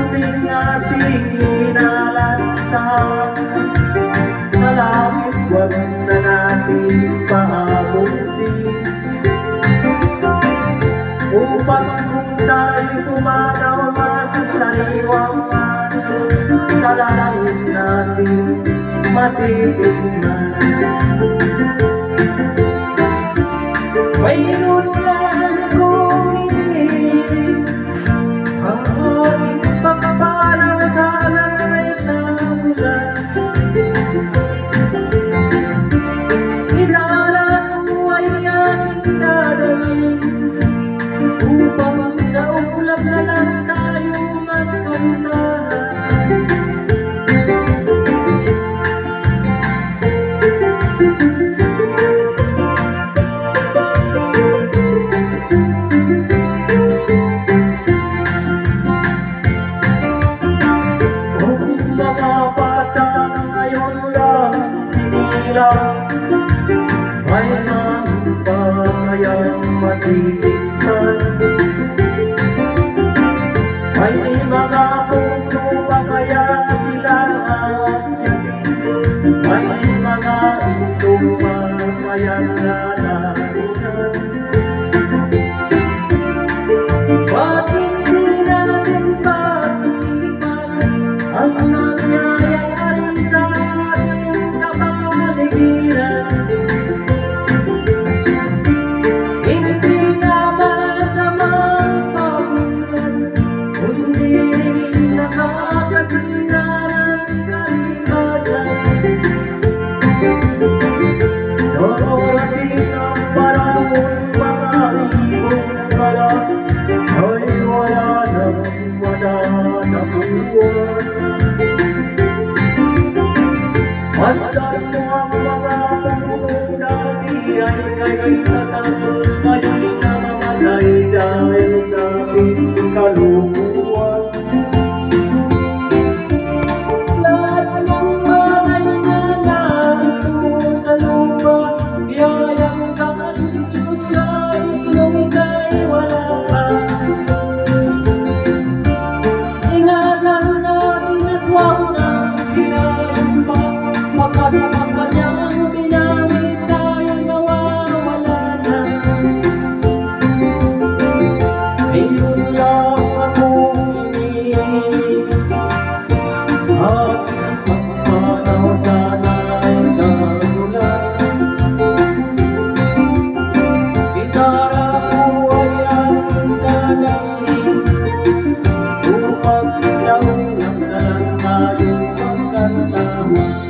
Sulubing ating minalansan, sa langit wag na natin paabutin, upang kung tayo tumanaw at sariwangan, sa langit natin matitignan. Mayroon lang akong hinihiling, sa ating pagpapalang sana'y namulan. Kilala ko ay ating dadalhin, upang sa ulap na lang tayo magkantahan. May mga kayang matitikman, may mga puno pa kaya sila aakyatin, may mga ito pa kayang lalarunan. Bakit di natin pag-isipan ang nangyayari sa ating kapaligiran? Hindi nga masamang pagulan, kundi rin nakakasira ng kalikasan. Darating ang panahon, mga ibong kala ay wala nang matatapuan. Masdan mo ang mga punong dati ay kay tatanong, ngayon na mamatay dahil sa ating kalukuhan. Lahat ng mga nangyayari sa lupa, biyayang ka at si Diyos ay nung ika'y wala pa. Ingatan natin at huwag nang sirain pa, baka naman kanyang ginamit tayo nawawala na. Mayroon lang akong hinihiling, sa aking pagpanaw sana'y nagulan. Gitara ko ay aking dadalhin, upang sa ulang na lang tayo magkantahan.